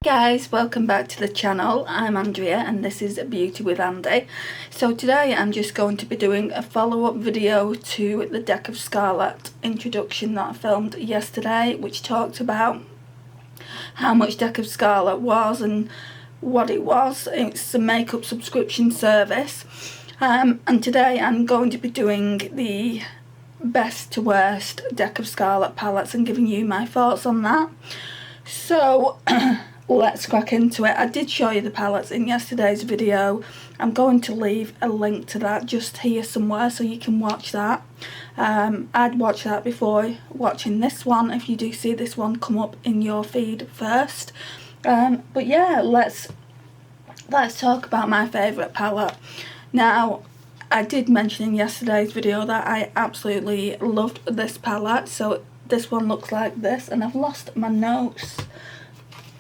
Guys, welcome back to the channel. I'm Andrea and this is Beauty with Andy. So today I'm just going to be doing a follow-up video to the Deck of Scarlet introduction that I filmed yesterday, which talked about how much Deck of Scarlet was and what it was. It's a makeup subscription service, and today I'm going to be doing the best to worst Deck of Scarlet palettes and giving you my thoughts on that. So let's crack into it. I did show you the palettes in yesterday's video. I'm going to leave a link to that just here somewhere so you can watch that. I'd watch that before watching this one if you do see this one come up in your feed first. But yeah, let's talk about my favourite palette. Now, I did mention in yesterday's video that I absolutely loved this palette. So this one looks like this, and I've lost my notes.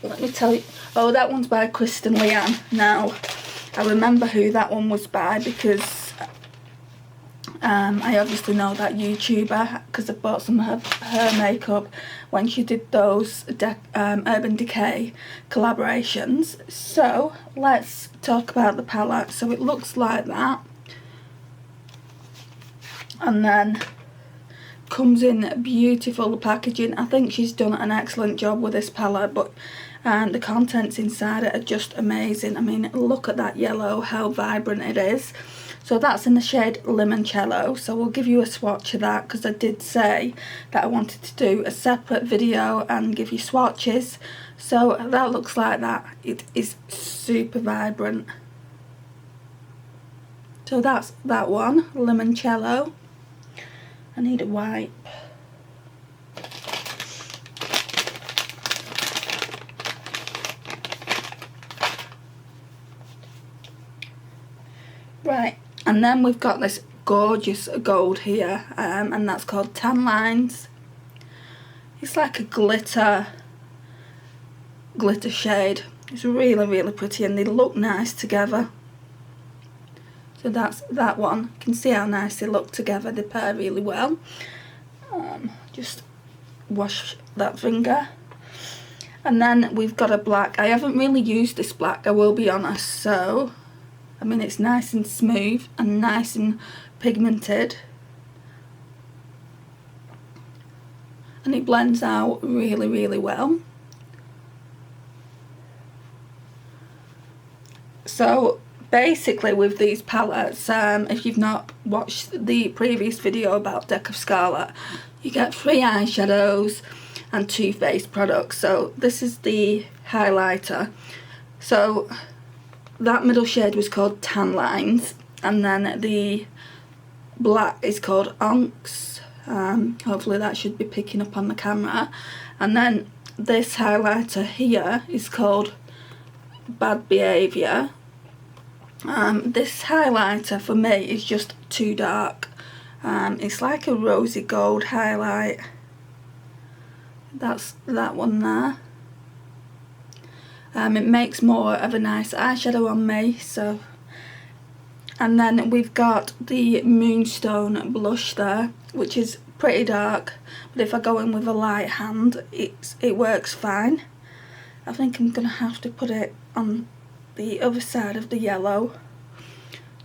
Let me tell you. Oh, that one's by Kristen Leanne. Now, I remember who that one was by because I obviously know that YouTuber because I bought some of her makeup when she did those Urban Decay collaborations. So, let's talk about the palette. So, it looks like that. And then comes in beautiful packaging. I think she's done an excellent job with this palette, but the contents inside it are just amazing. I mean, look at that yellow, how vibrant it is. So that's in the shade Limoncello. So we'll give you a swatch of that because I did say that I wanted to do a separate video and give you swatches. So that looks like that. It is super vibrant. So that's that one, Limoncello. I need a wipe. Right, and then we've got this gorgeous gold here, and that's called Tan Lines. It's like a glitter shade. It's really pretty and they look nice together. So that's that one. You can see how nice they look together. They pair really well. Just wash that finger. And then we've got a black. I haven't really used this black, I will be honest. So, I mean, it's nice and smooth and nice and pigmented. And it blends out really well. So, basically with these palettes, if you've not watched the previous video about Deck of Scarlet, you get 3 eyeshadows and 2 face products. So this is the highlighter. So that middle shade was called Tan Lines, and then the black is called Onks. Hopefully that should be picking up on the camera. And then this highlighter here is called Bad Behaviour. This highlighter for me is just too dark. It's like a rosy gold highlight. That's that one there. It makes more of a nice eyeshadow on me. So, and then we've got the Moonstone blush there, which is pretty dark, but if I go in with a light hand, it works fine. I think I'm gonna have to put it on the other side of the yellow.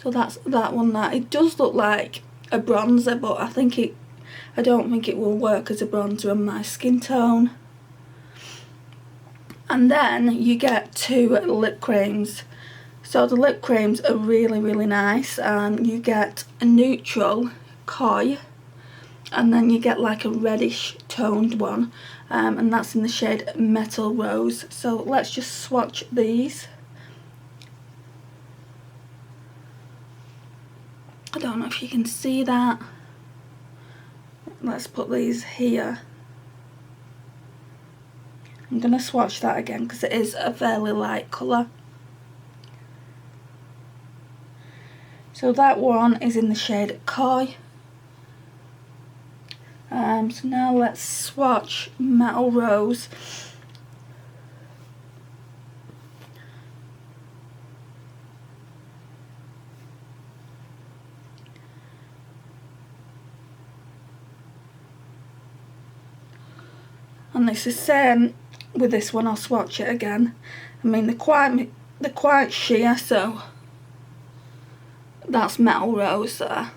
So that's that one there. It does look like a bronzer, but I don't think it will work as a bronzer on my skin tone. And then you get 2 lip creams. So the lip creams are really nice. You get a neutral Koi, and then you get like a reddish toned one, and that's in the shade Metal Rose. So let's just swatch these. I don't know if you can see that. Let's put these here. I'm going to swatch that again because it is a fairly light colour. So that one is in the shade Koi. So now let's swatch Metal Rose. And it's the same with this one I'll swatch it again. I mean they're quite sheer, so that's Metal Rose there.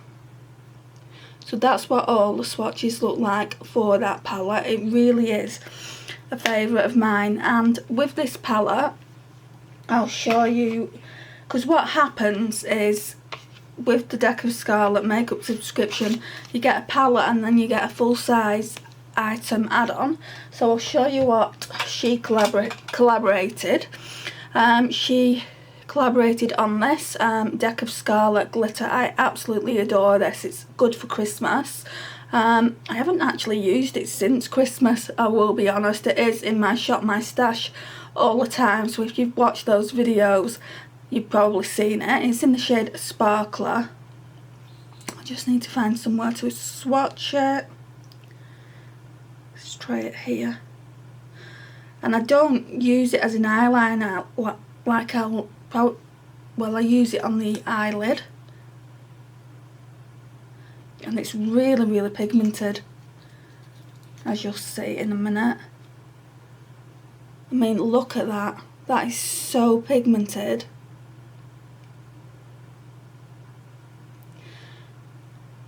So that's what all the swatches look like for that palette. It really is a favourite of mine. And with this palette, I'll show you, because what happens is with the Deck of Scarlet makeup subscription, you get a palette and then you get a full-size item add-on. So I'll show you what she collaborated. She collaborated on this Deck of Scarlet glitter. I absolutely adore this. It's good for Christmas. I haven't actually used it since Christmas, I will be honest. It is in my shop, my stash all the time, so if you've watched those videos you've probably seen it. It's in the shade Sparkler. I just need to find somewhere to swatch it. Let's try it here. And I don't use it as an eyeliner like I use it on the eyelid. And it's really, really pigmented, as you'll see in a minute. I mean, look at that. That is so pigmented.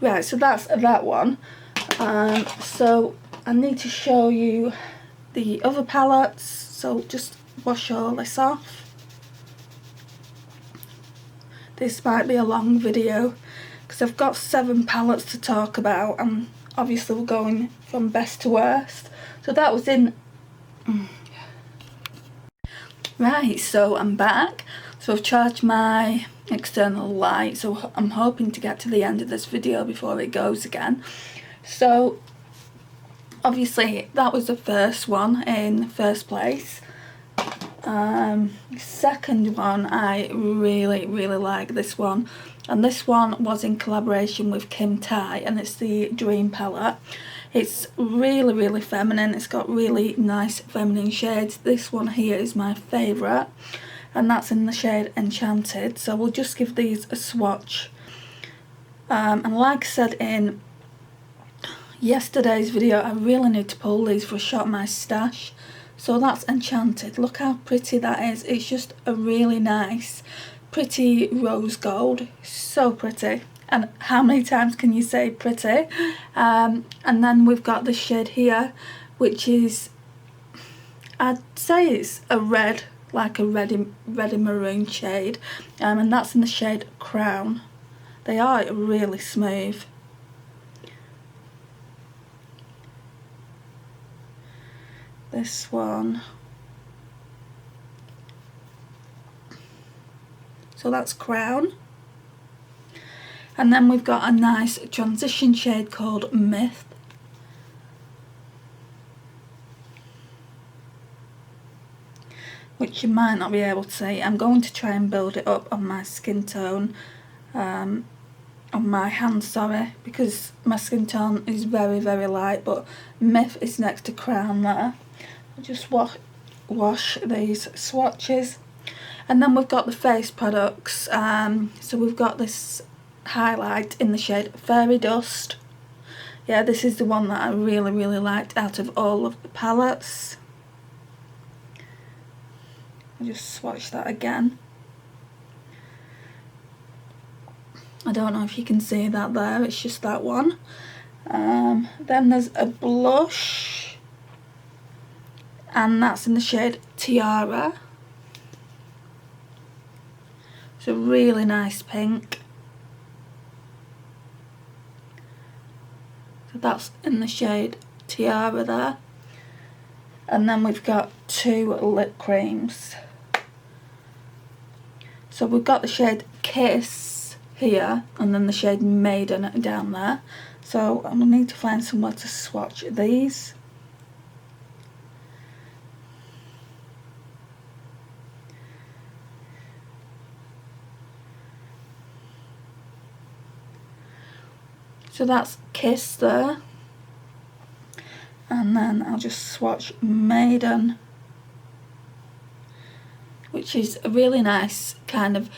Right, so that's that one. So I need to show you the other palettes. So just wash all this off. This might be a long video because I've got 7 palettes to talk about, and obviously we're going from best to worst. So that was in... Right, so I'm back. So I've charged my external light, so I'm hoping to get to the end of this video before it goes again. So obviously that was the first one in first place. Second one, I really like this one, and this one was in collaboration with Kim Tai, and it's the Dream palette. It's really feminine. It's got really nice feminine shades. This one here is my favourite, and that's in the shade Enchanted. So we'll just give these a swatch. And like I said in yesterday's video, I really need to pull these for a shot of my stash. So that's Enchanted. Look how pretty that is. It's just a really nice, pretty rose gold. So pretty. And how many times can you say pretty? And then we've got the shade here, which is, I'd say it's a red, like a reddy maroon shade. And that's in the shade Crown. They are really smooth. This one. So that's Crown. And then we've got a nice transition shade called Myth. Which you might not be able to see. I'm going to try and build it up on my skin tone. On my hand, sorry, because my skin tone is very light, but Myth is next to Crown there. I'll just wash these swatches. And then we've got the face products. So we've got this highlight in the shade Fairy Dust. Yeah, this is the one that I really liked out of all of the palettes. I'll just swatch that again. I don't know if you can see that there, it's just that one. Then there's a blush, and that's in the shade Tiara. It's a really nice pink. So that's in the shade Tiara there. And then we've got 2 lip creams. So we've got the shade Kiss here, and then the shade Maiden down there. So I'm going to need to find somewhere to swatch these. So that's Kiss there. And then I'll just swatch Maiden, which is a really nice kind of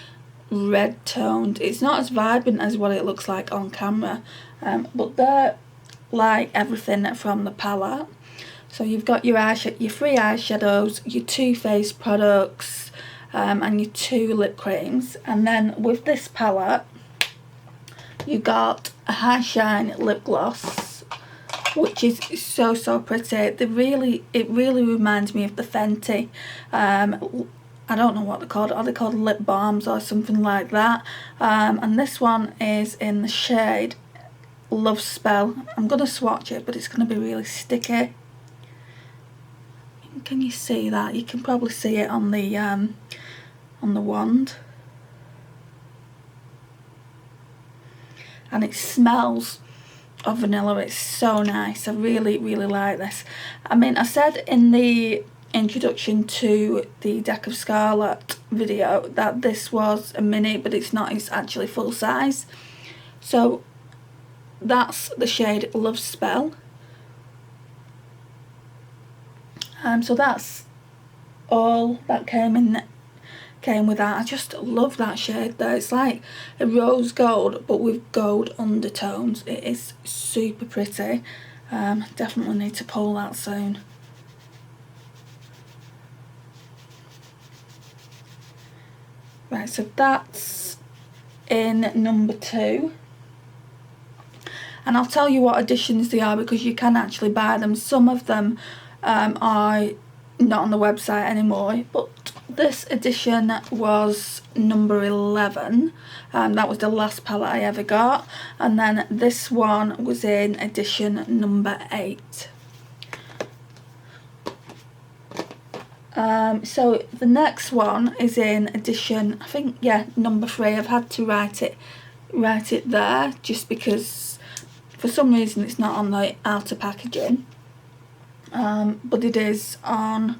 red toned. It's not as vibrant as what it looks like on camera, but they're like everything from the palette. So you've got your free eyeshadows, your 2 face products, and your 2 lip creams. And then with this palette, you got a high shine lip gloss, which is so pretty. It really reminds me of the Fenty. I don't know what they're called. Are they called lip balms or something like that? And this one is in the shade Love Spell. I'm gonna swatch it, but it's gonna be really sticky. Can you see that? You can probably see it on the wand. And it smells of vanilla. It's so nice. I really like this. I mean, I said in the introduction to the Deck of Scarlet video that this was a mini, but it's not. It's actually full size. So that's the shade Love Spell. So that's all that came with that. I just love that shade there. It's like a rose gold but with gold undertones. It is super pretty. Definitely need to pull that soon. Right, so that's in number 2. And I'll tell you what editions they are because you can actually buy them. Some of them are not on the website anymore, but this edition was number 11. That was the last palette I ever got, and then this one was in edition number 8. So the next one is in edition, I think, yeah, number 3. I've had to write it there just because for some reason it's not on the outer packaging, but it is on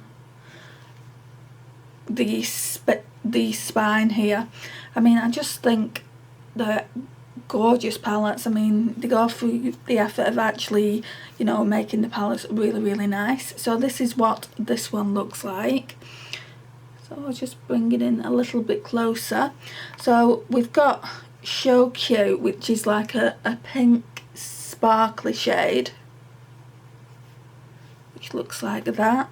the spine here. I mean, I just think they're gorgeous palettes. I mean, they go through the effort of actually, you know, making the palettes really nice. So this is what this one looks like. So I'll just bring it in a little bit closer. So we've got Show Cute, which is like a pink sparkly shade, which looks like that.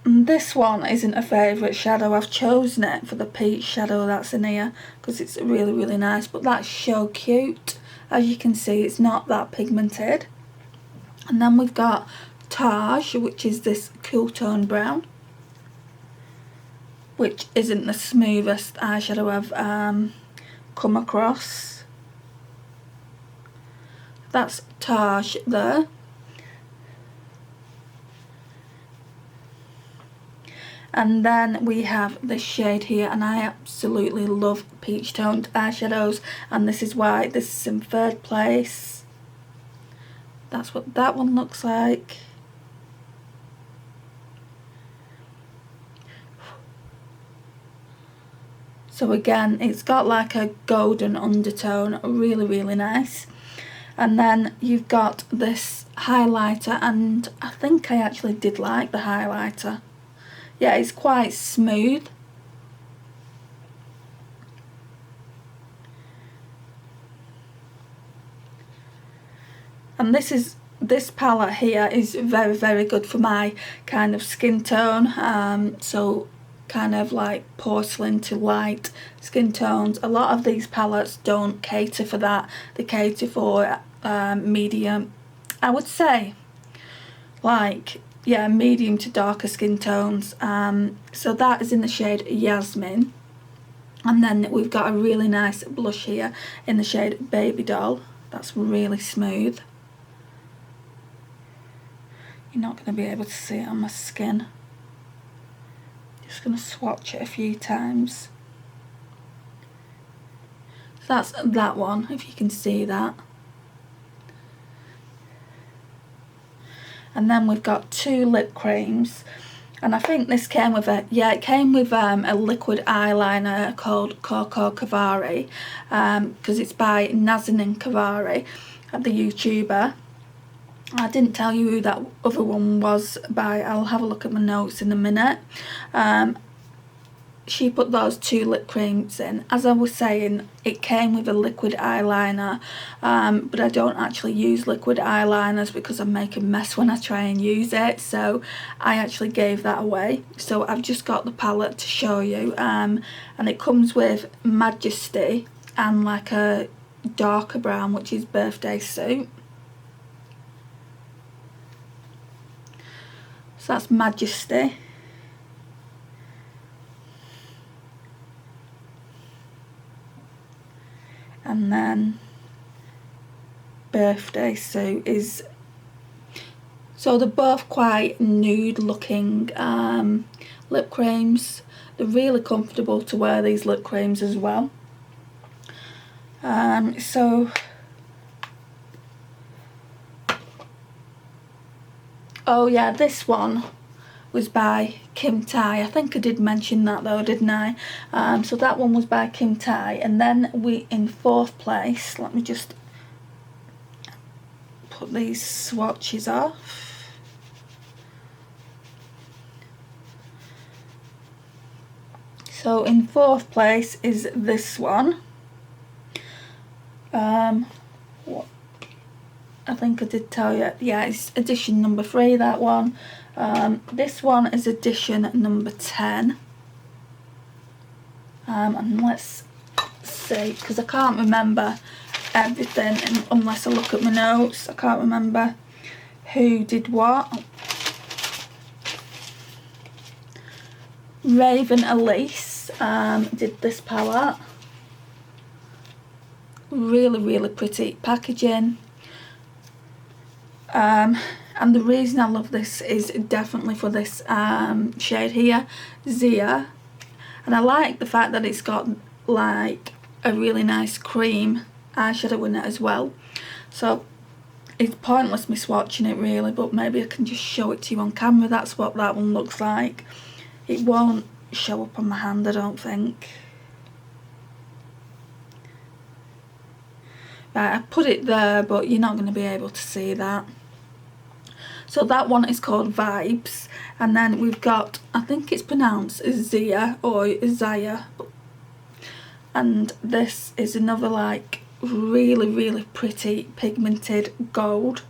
And this one isn't a favourite shadow. I've chosen it for the peach shadow that's in here because it's really nice, but that's Show Cute. As you can see, it's not that pigmented. And then we've got Taj, which is this cool tone brown, which isn't the smoothest eyeshadow I've come across. That's Taj there. And then we have this shade here, and I absolutely love peach toned eyeshadows, and this is why this is in 3rd place. That's what that one looks like. So again, it's got like a golden undertone, really nice. And then you've got this highlighter, and I think I actually did like the highlighter. Yeah, it's quite smooth. And this palette here is very good for my kind of skin tone. So kind of like porcelain to light skin tones. A lot of these palettes don't cater for that. They cater for medium, I would say, like, yeah, medium to darker skin tones. So that is in the shade Yasmin. And then we've got a really nice blush here in the shade Baby Doll. That's really smooth. You're not going to be able to see it on my skin. Just going to swatch it a few times. So that's that one, if you can see that. And then we've got 2 lip creams, and I think this came with a liquid eyeliner called Coco Cavari, because it's by Nazanin Cavari, the YouTuber. I didn't tell you who that other one was by. I'll have a look at my notes in a minute. she put those 2 lip creams in. As I was saying, it came with a liquid eyeliner, but I don't actually use liquid eyeliners because I make a mess when I try and use it, so I actually gave that away. So I've just got the palette to show you, and it comes with Majesty and like a darker brown, which is Birthday Suit. So that's Majesty. And then Birthday Suit is, so they're both quite nude looking lip creams. They're really comfortable to wear, these lip creams as well. So oh yeah, this one was by Kim Tai. I think I did mention that though, didn't I? So that one was by Kim Tai, and then we, in 4th place, let me just put these swatches off. So in 4th place is this one. What? I think I did tell you, yeah, it's edition number 3, that one. This one is edition number 10. And let's see, because I can't remember everything unless I look at my notes. I can't remember who did what. Raven Elise did this palette. Really pretty packaging. And the reason I love this is definitely for this shade here, Zia. And I like the fact that it's got like a really nice cream eyeshadow in it as well. So it's pointless me swatching it really, but maybe I can just show it to you on camera. That's what that one looks like. It won't show up on my hand, I don't think. Right, I put it there, but you're not going to be able to see that. So that one is called Vibes, and then we've got, I think it's pronounced Zia or Zaya, and this is another like really pretty pigmented gold.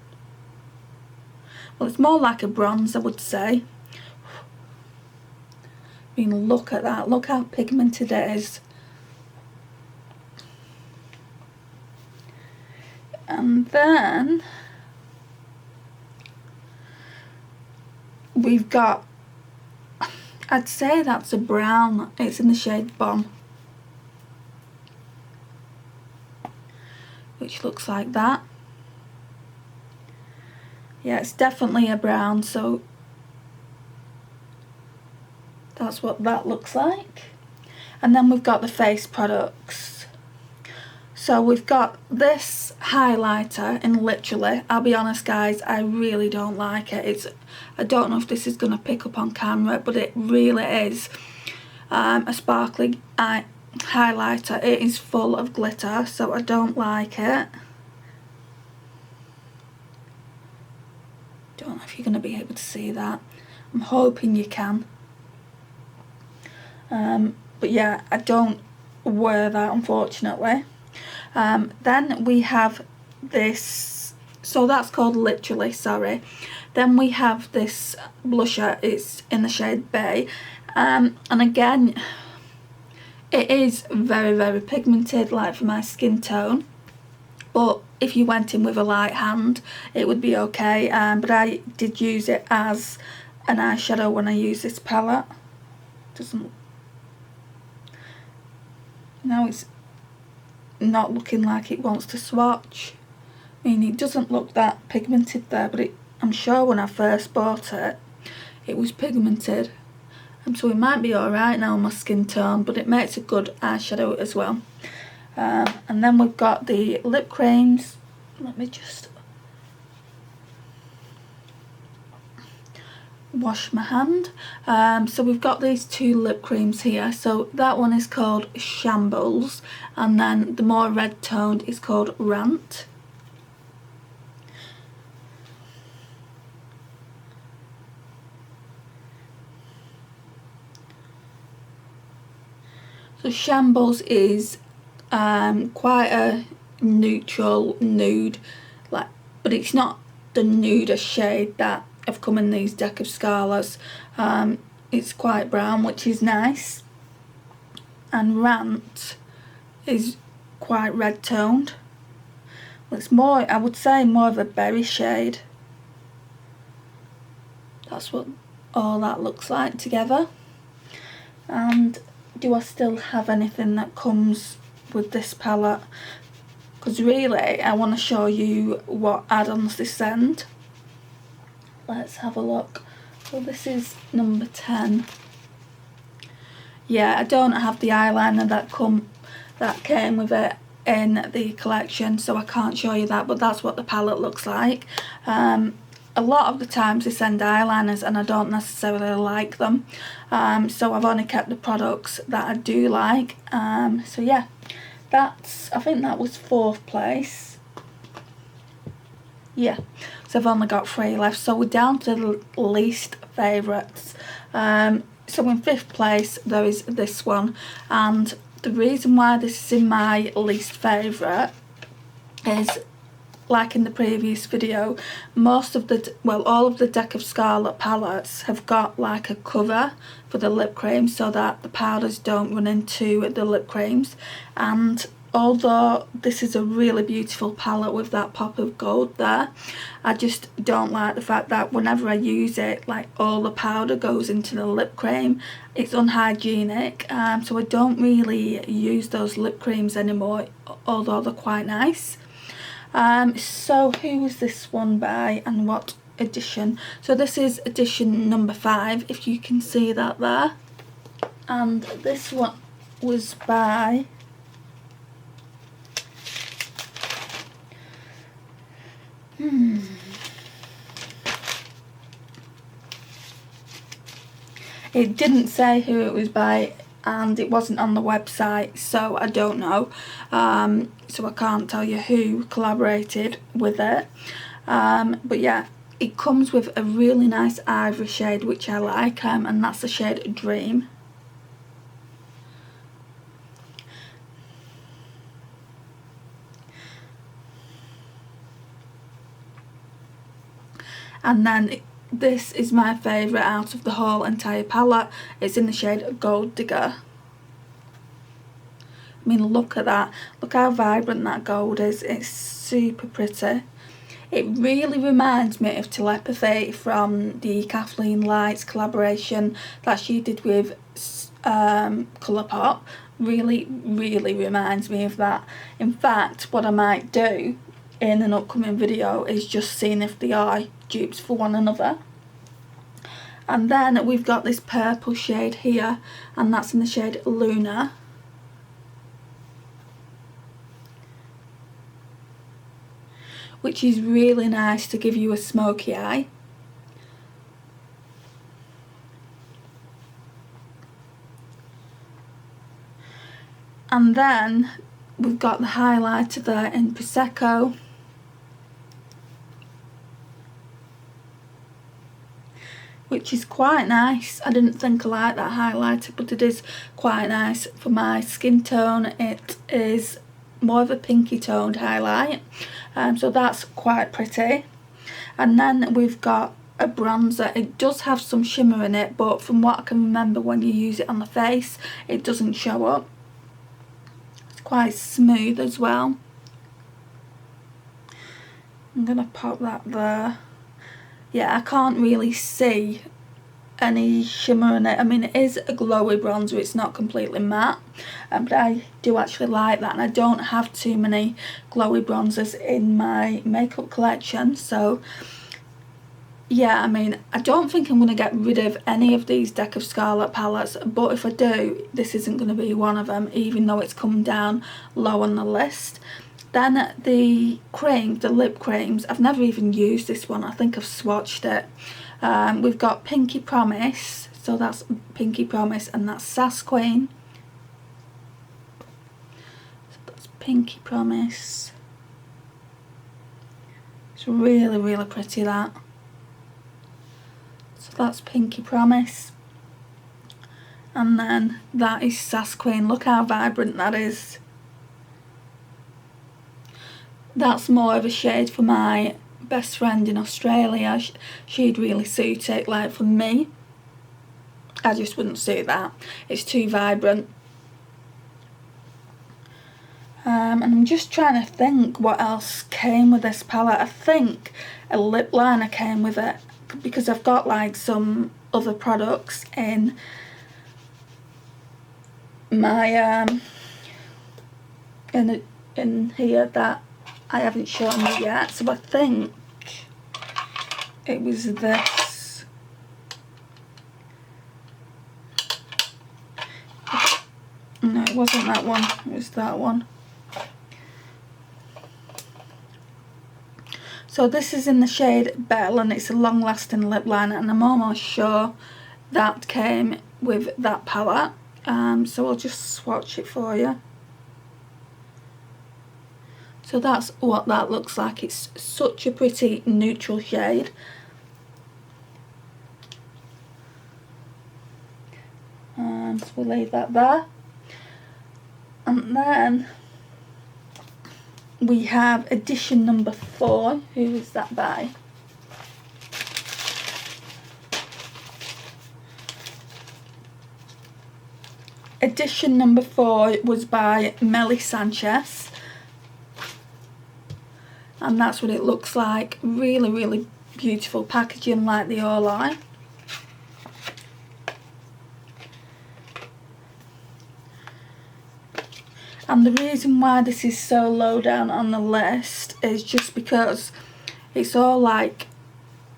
Well, it's more like a bronze, I would say. I mean, look at that, look how pigmented it is. And then we've got, I'd say that's a brown, it's in the shade Bomb, which looks like that. Yeah, it's definitely a brown, so that's what that looks like. And then we've got the face products. So we've got this highlighter, and literally, I'll be honest guys, I really don't like it. I don't know if this is going to pick up on camera, but it really is a sparkly highlighter. It is full of glitter, so I don't like it. Don't know if you're going to be able to see that. I'm hoping you can. But yeah, I don't wear that, unfortunately. Then we have this, so that's called Literally, sorry. Then we have this blusher, it's in the shade Bay, and again, it is very pigmented, like for my skin tone, but if you went in with a light hand, it would be okay, but I did use it as an eyeshadow when I use this palette. Doesn't, now it's not looking like it wants to swatch. I mean, it doesn't look that pigmented there, but I'm sure when I first bought it, it was pigmented. So it might be alright now on my skin tone, but it makes a good eyeshadow as well. And then we've got the lip creams. Let me just wash my hand. So we've got these 2 lip creams here. So that one is called Shambles, and then the more red toned is called Rant. So Shambles is quite a neutral nude, like, but it's not the nudest shade that have come in these Deck of Scarlets. It's quite brown, which is nice, and Rant is quite red toned. It's more, I would say, more of a berry shade. That's what all that looks like together. And do I still have anything that comes with this palette? Because really I want to show you what add-ons they send. Let's have a look. So this is number 10. Yeah, I don't have the eyeliner that came with it in the collection, so I can't show you that, but that's what the palette looks like. A lot of the times they send eyeliners and I don't necessarily like them, so I've only kept the products that I do like. So yeah, I think that was 4th place. Yeah, so I've only got 3 left, so we're down to the least favourites. So in 5th place there is this one, and the reason why this is in my least favourite is, like in the previous video, most of the, well, all of the Deck of Scarlet palettes have got like a cover for the lip cream so that the powders don't run into the lip creams. And although this is a really beautiful palette with that pop of gold there, I just don't like the fact that whenever I use it, like, all the powder goes into the lip cream. It's unhygienic, so I don't really use those lip creams anymore, although they're quite nice. So who was this one by and what edition? So this is edition number 5, if you can see that there. And this one was by it didn't say who it was by, and it wasn't on the website, so I don't know. So I can't tell you who collaborated with it. But yeah, it comes with a really nice ivory shade which I like, and that's the shade Dream. And then this is my favourite out of the whole entire palette. It's in the shade Gold Digger. I mean, look at that. Look how vibrant that gold is. It's super pretty. It really reminds me of Telepathy from the Kathleen Lights collaboration that she did with Colourpop. Really, really reminds me of that. In fact, what I might do in an upcoming video is just seeing if they are dupes for one another. And then we've got this purple shade here, and that's in the shade Luna. Which is really nice to give you a smoky eye. And then we've got the highlighter there in Prosecco. Which is quite nice. I didn't think I liked that highlighter, but it is quite nice for my skin tone. It is more of a pinky toned highlight, so that's quite pretty. And then we've got a bronzer. It does have some shimmer in it, but from what I can remember, when you use it on the face, it doesn't show up. It's quite smooth as well. I'm gonna pop that there. Yeah, I can't really see any shimmer in it. I mean, it is a glowy bronzer, it's not completely matte, but I do actually like that, and I don't have too many glowy bronzers in my makeup collection. So yeah, I mean, I don't think I'm going to get rid of any of these Deck of Scarlet palettes, but if I do, this isn't going to be one of them, even though it's come down low on the list. Then the cream, the lip creams, I've never even used this one. I think I've swatched it. We've got Pinky Promise, so that's Pinky Promise, and that's Sass Queen. So that's Pinky Promise. It's really, really pretty, that. So that's Pinky Promise. And then that is Sass Queen. Look how vibrant that is. That's more of a shade for my best friend in Australia. She'd really suit it. Like for me, I just wouldn't suit that. It's too vibrant. And I'm just trying to think what else came with this palette. I think a lip liner came with it, because I've got like some other products in my in here that I haven't shown you yet. So I think it was this. No, it wasn't that one. It was that one. So this is in the shade Belle, and it's a long-lasting lip liner, and I'm almost sure that came with that palette. So I'll just swatch it for you. So that's what that looks like. It's such a pretty neutral shade. So we'll leave that there. And then we have edition number 4. Who is that by? Edition number 4 was by Melly Sanchez. And that's what it looks like. Really, really beautiful packaging like they all are. And the reason why this is so low down on the list is just because it's all like,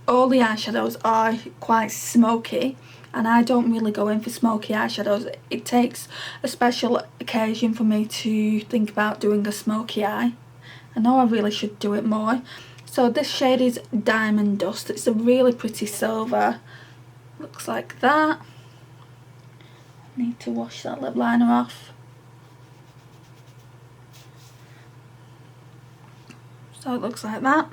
all the eyeshadows are quite smoky, and I don't really go in for smoky eyeshadows. It takes a special occasion for me to think about doing a smoky eye. I know I really should do it more. So this shade is Diamond Dust. It's a really pretty silver. Looks like that. I need to wash that lip liner off. So it looks like that.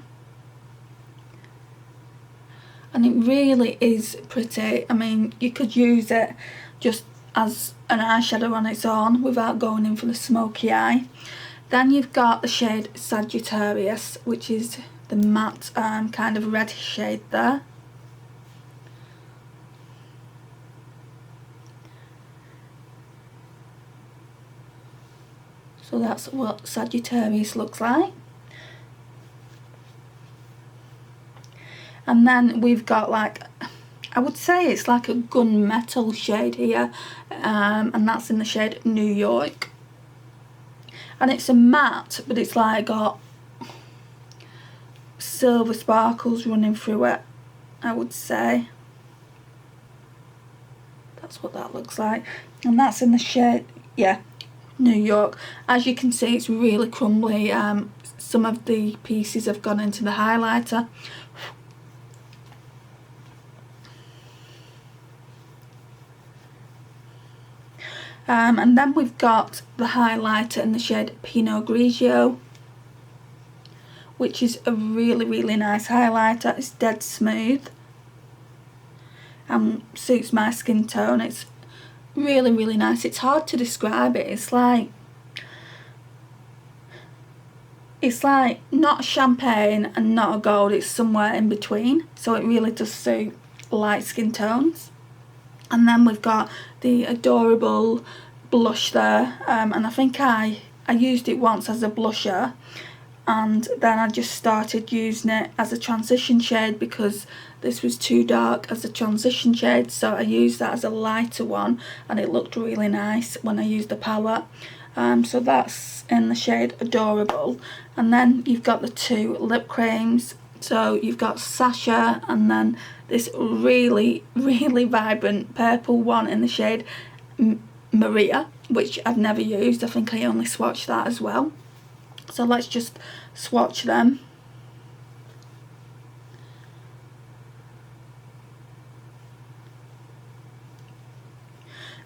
And it really is pretty. I mean, you could use it just as an eyeshadow on its own without going in for the smoky eye. Then you've got the shade Sagittarius, which is the matte kind of reddish shade there. So that's what Sagittarius looks like. And then we've got like, I would say it's like a gunmetal shade here, and that's in the shade New York. And it's a matte, but it's like got silver sparkles running through it, I would say. That's what that looks like. And that's in the shade, yeah, New York. As you can see, it's really crumbly. Some of the pieces have gone into the highlighter. And then we've got the highlighter in the shade Pinot Grigio, which is a really, really nice highlighter. It's dead smooth and suits my skin tone. It's really, really nice. It's hard to describe it. It's like not champagne and not a gold. It's somewhere in between. So it really does suit light skin tones. And then we've got the adorable blush there, and I think I used it once as a blusher, and then I just started using it as a transition shade because this was too dark as a transition shade, so I used that as a lighter one, and it looked really nice when I used the palette. So that's in the shade Adorable. And then you've got the 2 lip creams. So you've got Sasha, and then this really, really vibrant purple one in the shade Maria, which I've never used. I think I only swatched that as well. So let's just swatch them.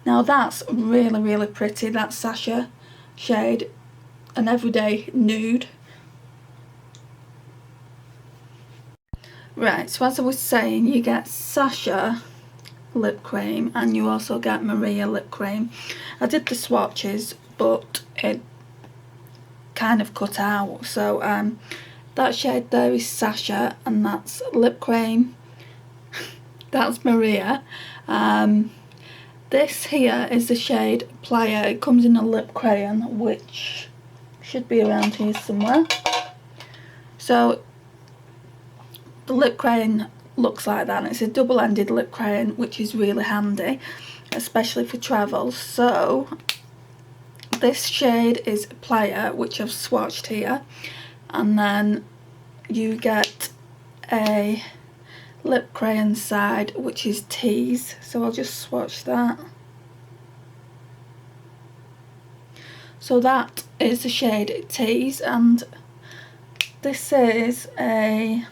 Now that's really, really pretty. That Sasha shade, an everyday nude. Right, so as I was saying, you get Sasha lip cream, and you also get Maria lip cream. I did the swatches, but it kind of cut out. So that shade there is Sasha, and that's lip cream. That's Maria. This here is the shade Playa. It comes in a lip crayon, which should be around here somewhere. So the lip crayon looks like that, and it's a double-ended lip crayon, which is really handy, especially for travel. So this shade is Playa, which I've swatched here, and then you get a lip crayon side, which is Tease. So I'll just swatch that. So that is the shade Tease, and this is a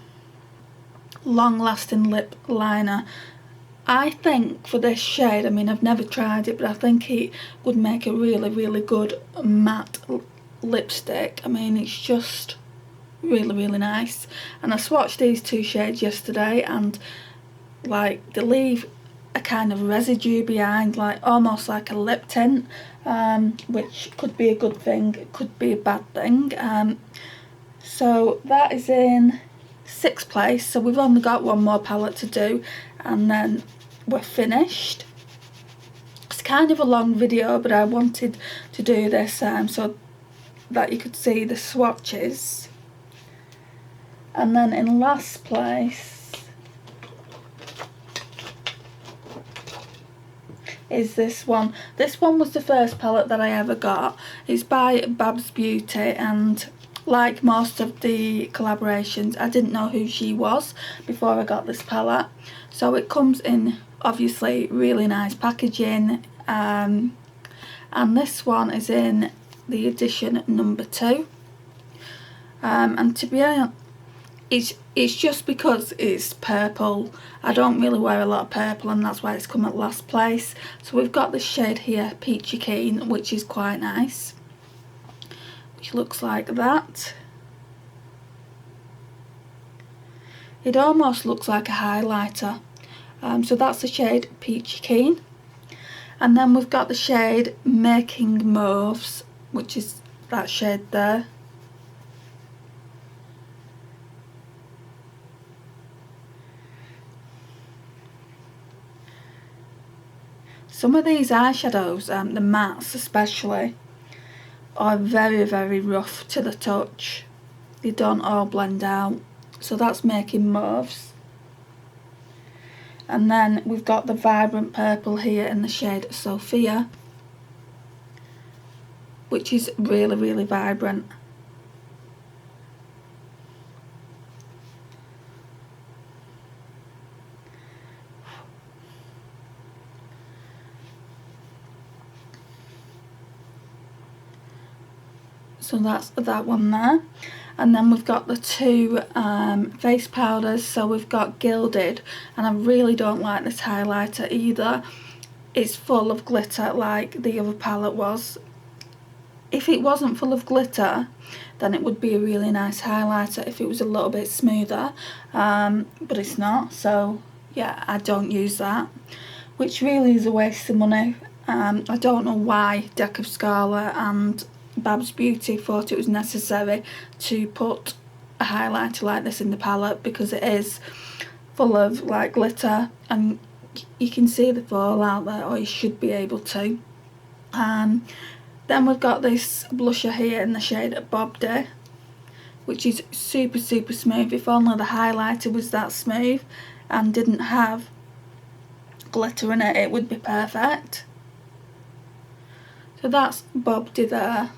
long-lasting lip liner. I think for this shade, I mean, I've never tried it, but I think it would make a really good matte lipstick. I mean, it's just really nice. And I swatched these two shades yesterday, and like they leave a kind of residue behind, like almost like a lip tint, which could be a good thing, it could be a bad thing. So that is in 6th place, so we've only got one more palette to do and then we're finished. It's kind of a long video, but I wanted to do this so that you could see the swatches. And then in last place is this one. This one was the first palette that I ever got. It's by Babs Beauty, and like most of the collaborations, I didn't know who she was before I got this palette. So it comes in obviously really nice packaging, and this one is in the edition number 2. And to be honest, it's just because it's purple. I don't really wear a lot of purple, and that's why it's come at last place. So we've got this shade here, Peachy Keen, which is quite nice, which looks like that. It almost looks like a highlighter. So that's the shade Peachy Keen. And then we've got the shade Making Mauves, which is that shade there. Some of these eyeshadows, the mattes especially, are very rough to the touch. They don't all blend out. So that's Making Mauves. And then we've got the vibrant purple here in the shade Sophia, which is really vibrant. So that's that one there. And then we've got the two face powders. So we've got Gilded, and I really don't like this highlighter either. It's full of glitter like the other palette was. If it wasn't full of glitter, then it would be a really nice highlighter if it was a little bit smoother, but it's not. So yeah, I don't use that, which really is a waste of money. I don't know why Deck of Scarlet and Babs Beauty thought it was necessary to put a highlighter like this in the palette, because it is full of like glitter and you can see the fallout there, or you should be able to. Then we've got this blusher here in the shade Bob Day, which is super smooth. If only the highlighter was that smooth and didn't have glitter in it, it would be perfect. So that's Bob Day there.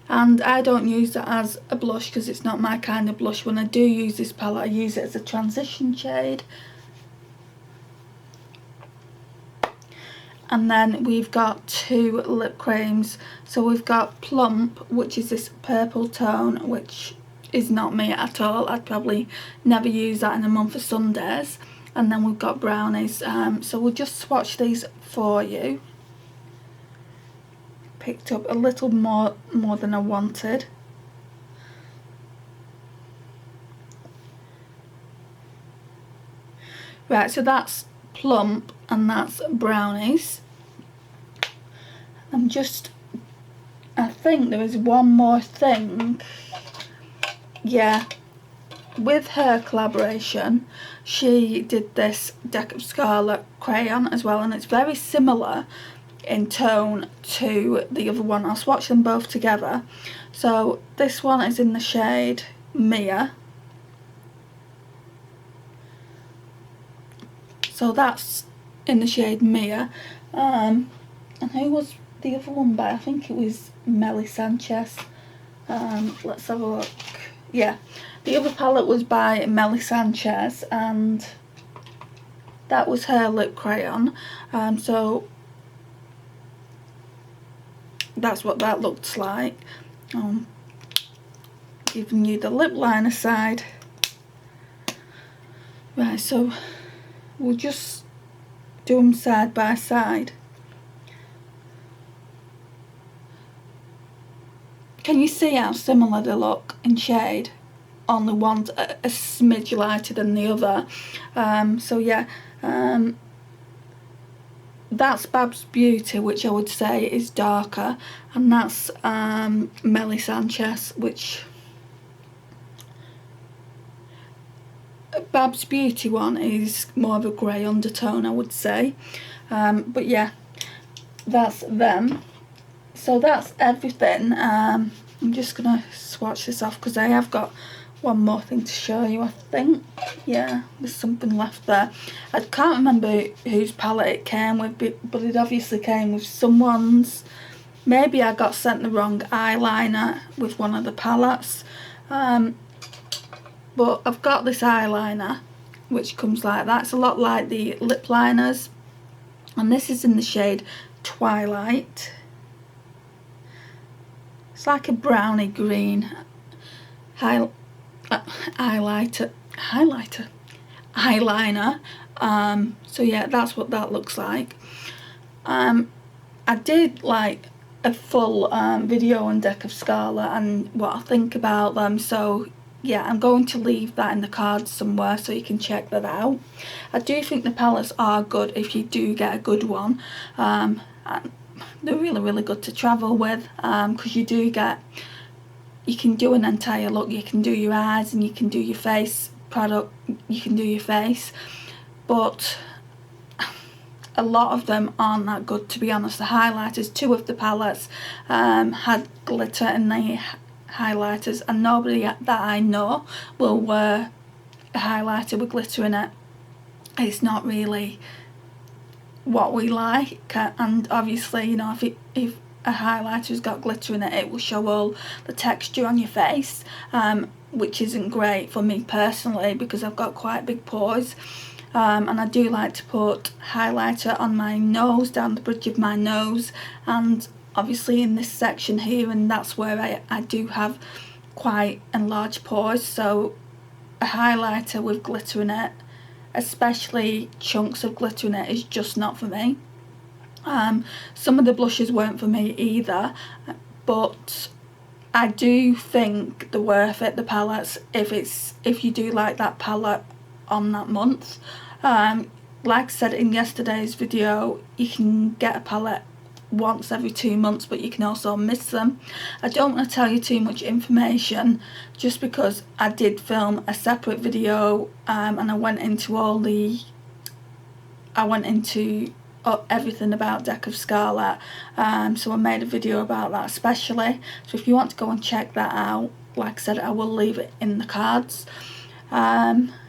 And I don't use that as a blush because it's not my kind of blush. When I do use this palette, I use it as a transition shade. And then we've got two lip creams. So we've got Plump, which is this purple tone, which is not me at all. I'd probably never use that in a month of Sundays. And then we've got Brownies. So we'll just swatch these for you. Picked up a little more than I wanted. Right, so that's Plump, and that's Brownies. I think there is one more thing. Yeah, with her collaboration, she did this Deck of Scarlet crayon as well, and it's very similar in tone to the other one. I'll swatch them both together. So this one is in the shade Mia. So that's in the shade Mia. And who was the other one by? I think it was Melly Sanchez. Let's have a look. Yeah, the other palette was by Melly Sanchez, and that was her lip crayon. So that's what that looks like. Giving you the lip liner side. Right, so we'll just do them side by side. Can you see how similar they look in shade? Only one's a smidge lighter than the other. So yeah, that's Babs Beauty, which I would say is darker, and that's Melly Sanchez, which Babs Beauty one is more of a grey undertone, I would say. But yeah, that's them. So that's everything. I'm just gonna swatch this off because I have got one more thing to show you, I think. Yeah, there's something left there. I can't remember whose palette it came with, but it obviously came with someone's. Maybe I got sent the wrong eyeliner with one of the palettes. But I've got this eyeliner which comes like that. It's a lot like the lip liners, and this is in the shade Twilight. It's like a brownie green eyeliner. So yeah, that's what that looks like. I did like a full video on Deck of Scarlet and what I think about them, so yeah, I'm going to leave that in the cards somewhere so you can check that out. I do think the palettes are good if you do get a good one. And they're really good to travel with, because you can do an entire look. You can do your eyes and you can do your face product, you can do your face, but a lot of them aren't that good, to be honest. The highlighters, 2 of the palettes had glitter in the highlighters, and nobody that I know will wear a highlighter with glitter in it. It's not really what we like, and obviously, you know, if a highlighter's got glitter in it, it will show all the texture on your face, which isn't great for me personally because I've got quite big pores. And I do like to put highlighter on my nose, down the bridge of my nose, and obviously in this section here, and that's where I do have quite enlarged pores, so a highlighter with glitter in it, especially chunks of glitter in it, is just not for me. Some of the blushes weren't for me either, but I do think they're worth it, the palettes, if you do like that palette on that month. Like I said in yesterday's video, you can get a palette once every 2 months, but you can also miss them. I don't want to tell you too much information just because I did film a separate video, and I went into everything about Deck of Scarlet, so I made a video about that especially. So if you want to go and check that out, like I said, I will leave it in the cards.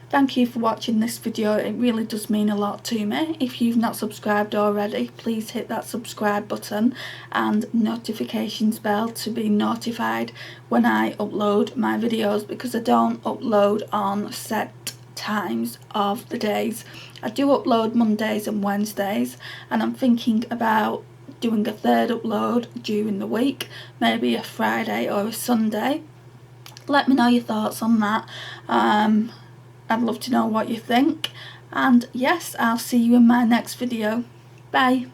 Thank you for watching this video. It really does mean a lot to me. If you've not subscribed already, please hit that subscribe button and notifications bell to be notified when I upload my videos, because I don't upload on set times of the days. I do upload Mondays and Wednesdays, and I'm thinking about doing a third upload during the week, maybe a Friday or a Sunday. Let me know your thoughts on that. I'd love to know what you think, and yes, I'll see you in my next video. Bye.